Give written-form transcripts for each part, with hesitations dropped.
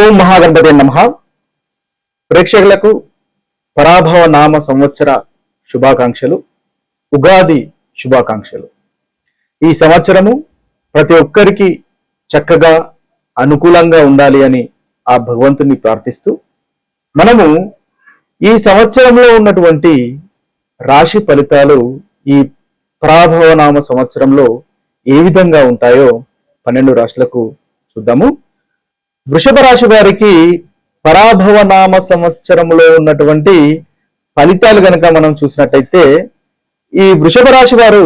ఓం మహాగణపతి నమః. ప్రేక్షకులకు పరాభవ నామ సంవత్సర శుభాకాంక్షలు, ఉగాది శుభాకాంక్షలు. ఈ సంవత్సరము ప్రతి ఒక్కరికి చక్కగా అనుకూలంగా ఉండాలి అని ఆ భగవంతుని ప్రార్థిస్తూ మనము ఈ సంవత్సరంలో ఉన్నటువంటి రాశి ఫలితాలు ఈ పరాభవ నామ సంవత్సరంలో ఏ విధంగా ఉంటాయో 12 రాశులకు చూద్దాము. వృషభ రాశి వారికి పరాభవ నామ సంవత్సరంలో ఉన్నటువంటి ఫలితాలు గనక మనం చూసినట్టయితే, ఈ వృషభ రాశి వారు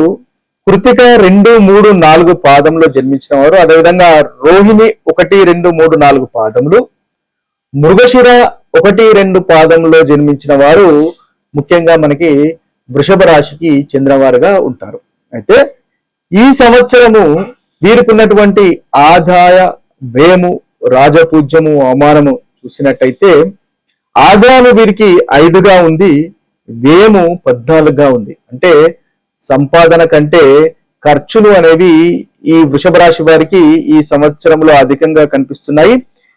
కృతిక 2, 3, 4 పాదంలో జన్మించిన వారు, అదేవిధంగా రోహిణి 1, 2, 3, 4 పాదములు, మృగశిర 1, 2 పాదంలో జన్మించిన వారు ముఖ్యంగా మనకి వృషభ రాశికి చెందినవారుగా ఉంటారు. అయితే ఈ సంవత్సరము వీరికి ఉన్నటువంటి ఆదాయ వ్యయము, రాజపూజ్యము, అవమానము చూసినట్టయితే ఆదాయము వీరికి 5గా ఉంది, వ్యయము 14గా ఉంది. అంటే సంపాదన కంటే ఖర్చులు అనేవి ఈ వృషభ రాశి వారికి ఈ సంవత్సరంలో అధికంగా కనిపిస్తున్నాయి.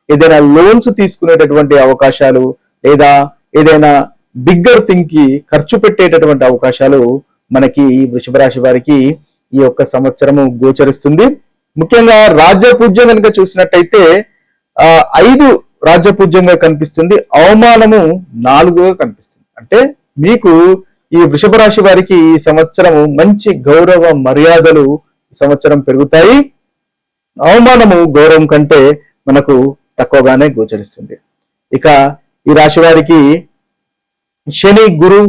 ఏదైనా లోన్స్ తీసుకునేటటువంటి అవకాశాలు లేదా ఏదైనా బిగ్గర్ థింగ్ కి ఖర్చు పెట్టేటటువంటి అవకాశాలు మనకి ఈ వృషభ రాశి వారికి ఈ యొక్క సంవత్సరము గోచరిస్తుంది. ముఖ్యంగా రాజ్యపూజ్యం కనుక చూసినట్టయితే 5 రాజ్యపూజ్యంగా కనిపిస్తుంది, అవమానము 4గా కనిపిస్తుంది. అంటే మీకు ఈ వృషభ రాశి వారికి ఈ సంవత్సరము మంచి గౌరవ మర్యాదలు ఈ సంవత్సరం పెరుగుతాయి. అవమానము గౌరవం కంటే మనకు తక్కువగానే గోచరిస్తుంది. ఇక ఈ రాశి వారికి శని, గురు,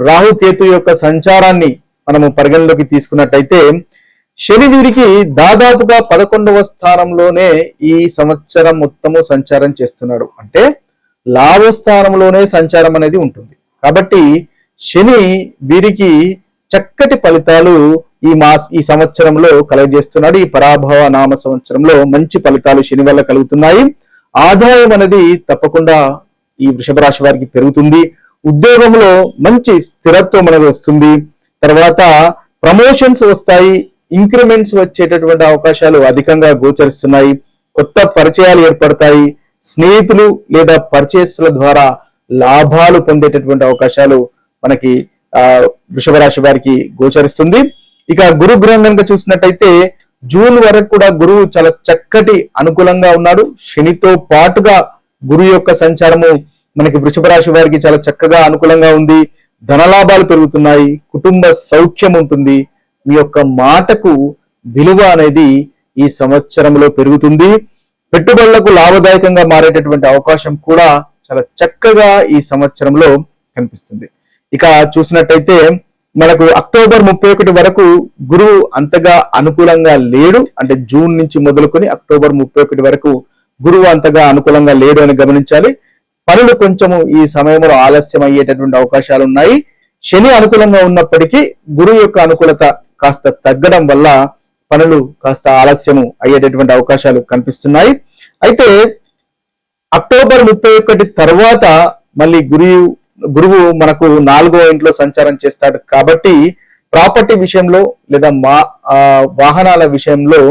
రాహు, కేతు యొక్క సంచారాన్ని మనము పరిగణలోకి తీసుకున్నట్టయితే శని వీరికి దాదాపుగా 11వ స్థానంలోనే ఈ సంవత్సరం మొత్తము సంచారం చేస్తున్నాడు. అంటే లాభస్థానంలోనే సంచారం అనేది ఉంటుంది. కాబట్టి శని వీరికి చక్కటి ఫలితాలు ఈ సంవత్సరంలో కలుగజేస్తున్నాడు. ఈ పరాభవ నామ సంవత్సరంలో మంచి ఫలితాలు శని వల్ల కలుగుతున్నాయి. ఆదాయం అనేది తప్పకుండా ఈ వృషభ రాశి వారికి పెరుగుతుంది. ఉద్యోగంలో మంచి స్థిరత్వం అనేది వస్తుంది. తర్వాత ప్రమోషన్స్ వస్తాయి, ఇంక్రిమెంట్స్ వచ్చేటటువంటి అవకాశాలు అధికంగా గోచరిస్తున్నాయి. కొత్త పరిచయాలు ఏర్పడతాయి. స్నేహితులు లేదా పర్చేస్ల ద్వారా లాభాలు పొందేటటువంటి అవకాశాలు మనకి వృషభ రాశి వారికి గోచరిస్తుంది. ఇక గురు గ్రహం కనుక చూసినట్టయితే జూన్ వరకు కూడా గురువు చాలా చక్కటి అనుకూలంగా ఉన్నాడు. శనితో పాటుగా గురువు యొక్క సంచారము మనకి వృషభ రాశి వారికి చాలా చక్కగా అనుకూలంగా ఉంది. ధనలాభాలు పెరుగుతున్నాయి, కుటుంబ సౌఖ్యం ఉంటుంది, మీ యొక్క మాటకు విలువ అనేది ఈ సంవత్సరంలో పెరుగుతుంది. పెట్టుబడులకు లాభదాయకంగా మారేటటువంటి అవకాశం కూడా చాలా చక్కగా ఈ సంవత్సరంలో కనిపిస్తుంది. ఇక చూసినట్టయితే మనకు అక్టోబర్ 31 వరకు గురువు అంతగా అనుకూలంగా లేడు. అంటే జూన్ నుంచి మొదలుకొని అక్టోబర్ 31 వరకు గురువు అంతగా అనుకూలంగా లేడు అని గమనించాలి. పనులు కొంచెము ఈ సమయంలో ఆలస్యం అయ్యేటటువంటి అవకాశాలు ఉన్నాయి. శని అనుకూలంగా ఉన్నప్పటికీ గురువు యొక్క అనుకూలత కాస్త తగ్గడం వల్ల పనులు కాస్త ఆలస్యము అయ్యేటటువంటి అవకాశాలు కనిపిస్తున్నాయి. అయితే అక్టోబర్ 31 తర్వాత మళ్ళీ గురువు మనకు 4వ ఇంట్లో సంచారం చేస్తాడు. కాబట్టి ప్రాపర్టీ విషయంలో లేదా వాహనాల విషయంలో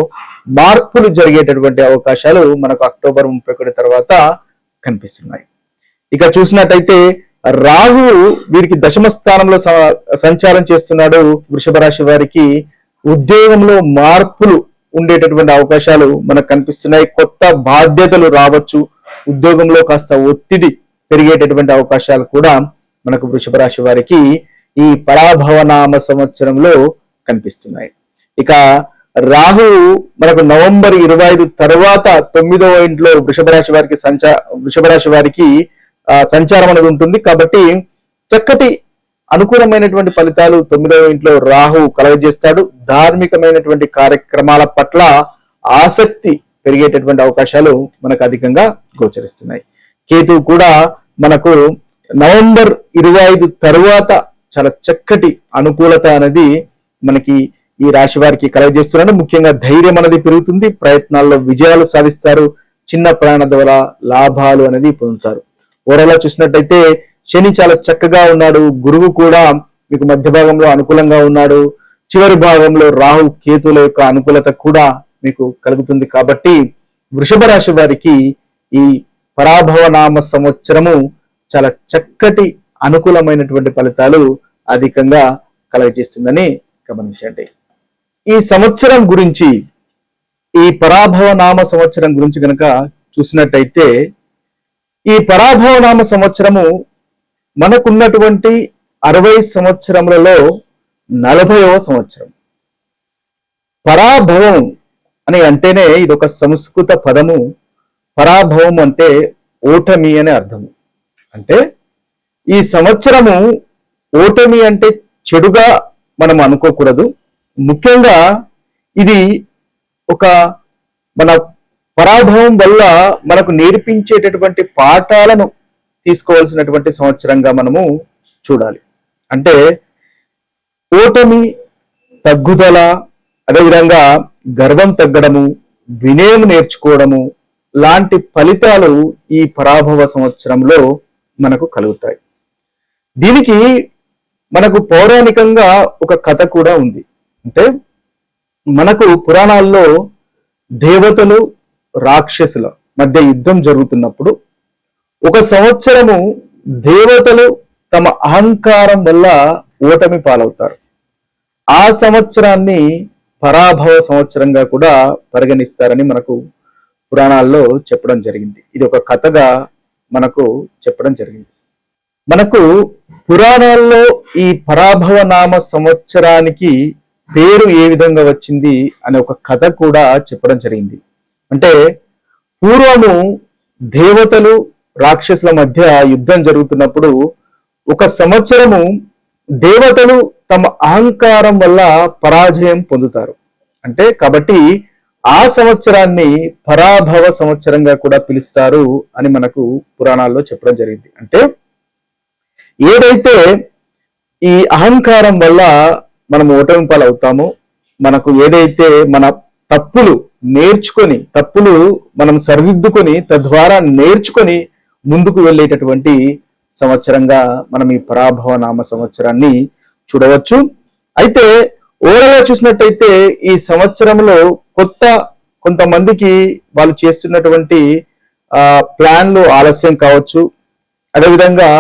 మార్పులు జరిగేటటువంటి అవకాశాలు మనకు అక్టోబర్ 31 తర్వాత కనిపిస్తున్నాయి. ఇక చూసినట్టయితే రాహు వీరికి 10వ స్థానంలో సంచారం చేస్తున్నాడు. వృషభ రాశి వారికి ఉద్యోగంలో మార్పులు ఉండేటటువంటి అవకాశాలు మనకు కనిపిస్తున్నాయి. కొత్త బాధ్యతలు రావచ్చు, ఉద్యోగంలో కాస్త ఒత్తిడి పెరిగేటటువంటి అవకాశాలు కూడా మనకు వృషభ రాశి వారికి ఈ పరాభవ నామ సంవత్సరంలో కనిపిస్తున్నాయి. ఇక రాహు మనకు నవంబర్ 25 తర్వాత 9వ ఇంట్లో వృషభ రాశి వారికి సంచారం అనేది ఉంటుంది. కాబట్టి చక్కటి అనుకూలమైనటువంటి ఫలితాలు 9వ ఇంట్లో రాహు కలుగజేస్తాడు. ధార్మికమైనటువంటి కార్యక్రమాల పట్ల ఆసక్తి పెరిగేటటువంటి అవకాశాలు మనకు అధికంగా గోచరిస్తున్నాయి. కేతు కూడా మనకు నవంబర్ 25 తరువాత చాలా చక్కటి అనుకూలత అనేది మనకి ఈ రాశి వారికి కలుగజేస్తున్నాడు. ముఖ్యంగా ధైర్యం అనేది పెరుగుతుంది, ప్రయత్నాల్లో విజయాలు సాధిస్తారు, చిన్న ప్రయాణ ద్వారా లాభాలు అనేది పొందుతారు. ఓవరాల్ చూసినట్టయితే శని చాలా చక్కగా ఉన్నాడు. గురువు కూడా మీకు మధ్య భాగంలో అనుకూలంగా ఉన్నాడు. చివరి భాగంలో రాహు, కేతుల యొక్క అనుకూలత కూడా మీకు కలుగుతుంది. కాబట్టి వృషభ రాశి వారికి ఈ పరాభవ నామ సంవత్సరము చాలా చక్కటి అనుకూలమైనటువంటి ఫలితాలు అధికంగా కలగజేస్తుందని గమనించండి. ఈ సంవత్సరం గురించి, ఈ పరాభవ నామ సంవత్సరం గురించి కనుక చూసినట్టయితే, ఈ పరాభవ నామ సంవత్సరము మనకున్నటువంటి 60 సంవత్సరములలో 40వ సంవత్సరం. పరాభవం అని అంటేనే ఇది ఒక సంస్కృత పదము. పరాభవం అంటే ఓటమి అనే అర్థము. అంటే ఈ సంవత్సరము ఓటమి అంటే చెడుగా మనం అనుకోకూడదు. ముఖ్యంగా ఇది ఒక మన పరాభవం వల్ల మనకు నేర్పించేటటువంటి పాఠాలను తీసుకోవాల్సినటువంటి సంవత్సరంగా మనము చూడాలి. అంటే ఓటమి, తగ్గుదల, అదేవిధంగా గర్వం తగ్గడము, వినయం నేర్చుకోవడము లాంటి ఫలితాలు ఈ పరాభవ సంవత్సరంలో మనకు కలుగుతాయి. దీనికి మనకు పౌరాణికంగా ఒక కథ కూడా ఉంది. అంటే మనకు పురాణాల్లో దేవతలు రాక్షసుల మధ్య యుద్ధం జరుగుతున్నప్పుడు ఒక సంవత్సరము దేవతలు తమ అహంకారం వల్ల ఓటమి పాలవుతారు. ఆ సంవత్సరాన్ని పరాభవ సంవత్సరంగా కూడా పరిగణిస్తారని మనకు పురాణాల్లో చెప్పడం జరిగింది. ఇది ఒక కథగా మనకు చెప్పడం జరిగింది. మనకు పురాణాల్లో ఈ పరాభవ నామ సంవత్సరానికి పేరు ఏ విధంగా వచ్చింది అనే ఒక కథ కూడా చెప్పడం జరిగింది. అంటే పూర్వము దేవతలు రాక్షసుల మధ్య యుద్ధం జరుగుతున్నప్పుడు ఒక సంవత్సరము దేవతలు తమ అహంకారం వల్ల పరాజయం పొందుతారు. అంటే కాబట్టి ఆ సంవత్సరాన్ని పరాభవ సంవత్సరంగా కూడా పిలుస్తారు అని మనకు పురాణాల్లో చెప్పడం జరిగింది. అంటే ఏదైతే ఈ అహంకారం వల్ల మనం ఓటమి పాలవుతామో, మనకు ఏదైతే మన తప్పులు మనం సరిదిద్దుకొని తద్వారా నేర్చుకొని ముందుకు వెళ్ళేటటువంటి సంవత్సరంగా మనం ఈ పరాభవ నామ సంవత్సరాన్ని చూడవచ్చు. అయితే ఓవరాల్గా చూసినట్టయితే ఈ సంవత్సరంలో కొంతమందికి వాళ్ళు చేస్తున్నటువంటి ప్లాన్లు ఆలస్యం కావచ్చు. అదేవిధంగా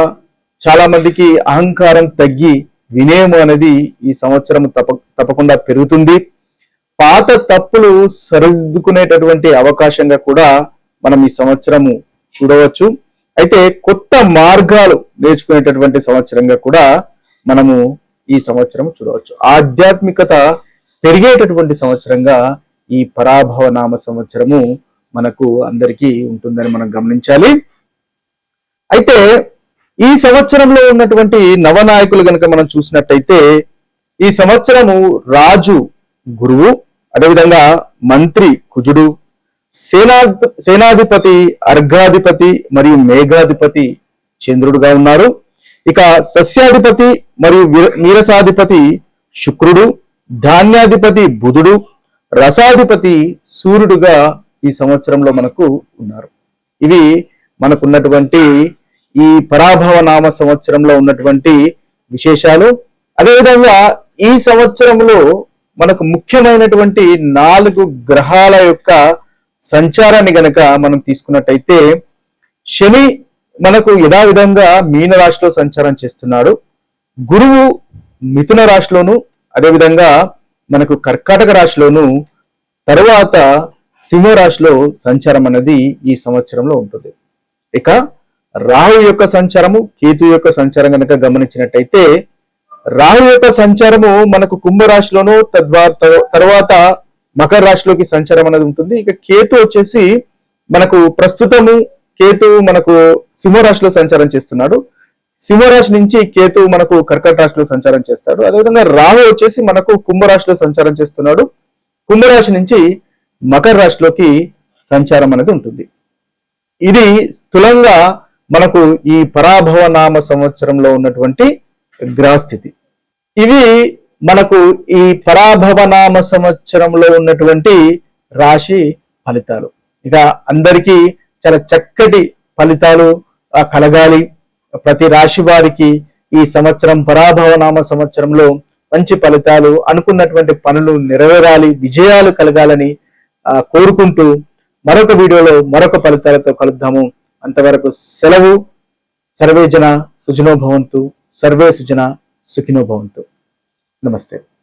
చాలా మందికి అహంకారం తగ్గి వినయం అనేది ఈ సంవత్సరం తప్పకుండా పెరుగుతుంది. పాత తప్పులు సరిదిద్దుకునేటటువంటి అవకాశంగా కూడా మనం ఈ సంవత్సరము చూడవచ్చు. అయితే కొత్త మార్గాలు నేర్చుకునేటటువంటి సంవత్సరంగా కూడా మనము ఈ సంవత్సరం చూడవచ్చు. ఆధ్యాత్మికత పెరిగేటటువంటి సంవత్సరంగా ఈ పరాభవ నామ సంవత్సరము మనకు అందరికీ ఉంటుందని మనం గమనించాలి. అయితే ఈ సంవత్సరంలో ఉన్నటువంటి నవనాయకులు గనక మనం చూసినట్టయితే ఈ సంవత్సరము రాజు గురువు, అదేవిధంగా మంత్రి కుజుడు, సేనాధిపతి అర్ఘాధిపతి మరియు మేఘాధిపతి చంద్రుడుగా ఉన్నారు. ఇక సస్యాధిపతి మరియు నీరసాధిపతి శుక్రుడు, ధాన్యాధిపతి బుధుడు, రసాధిపతి సూర్యుడుగా ఈ సంవత్సరంలో మనకు ఉన్నారు. ఇవి మనకున్నటువంటి ఈ పరాభవ నామ సంవత్సరంలో ఉన్నటువంటి విశేషాలు. అదేవిధంగా ఈ సంవత్సరంలో మనకు ముఖ్యమైనటువంటి 4 గ్రహాల యొక్క సంచారాన్ని గనక మనం తీసుకున్నట్టయితే శని మనకు యథావిధంగా మీన రాశిలో సంచారం చేస్తున్నాడు. గురువు మిథున రాశిలోను, అదేవిధంగా మనకు కర్కాటక రాశిలోను, తరువాత సింహ రాశిలో సంచారం అనేది ఈ సంవత్సరంలో ఉంటుంది. ఇక రాహు యొక్క సంచారము, కేతు యొక్క సంచారం కనుక గమనించినట్టయితే రాహు యొక్క సంచారము మనకు కుంభరాశిలోను, తర్వాత మకర రాశిలోకి సంచారం అనేది ఉంటుంది. ఇక కేతు వచ్చేసి మనకు ప్రస్తుతము మనకు సింహరాశిలో సంచారం చేస్తున్నాడు. సింహరాశి నుంచి కేతు మనకు కర్కాటక రాశిలో సంచారం చేస్తాడు. అదేవిధంగా రాహు వచ్చేసి మనకు కుంభరాశిలో సంచారం చేస్తున్నాడు. కుంభరాశి నుంచి మకర రాశిలోకి సంచారం అనేది ఉంటుంది. ఇది స్థూలంగా మనకు ఈ పరాభవ నామ సంవత్సరంలో ఉన్నటువంటి గ్రహస్థితి. ఇవి మనకు ఈ పరాభవ నామ సంవత్సరంలో ఉన్నటువంటి రాశి ఫలితాలు. ఇక అందరికీ చాలా చక్కటి ఫలితాలు కలగాలి. ప్రతి రాశి వారికి ఈ సంవత్సరం పరాభవ నామ సంవత్సరంలో మంచి ఫలితాలు, అనుకున్నటువంటి పనులు నెరవేరాలి, విజయాలు కలగాలని కోరుకుంటూ మరొక వీడియోలో మరొక ఫలితాలతో కలుద్దాము. అంతవరకు సెలవు. సర్వే జన సుజనో భవంతు, సర్వే సుజన సుఖినో భవంతు. నమస్తే.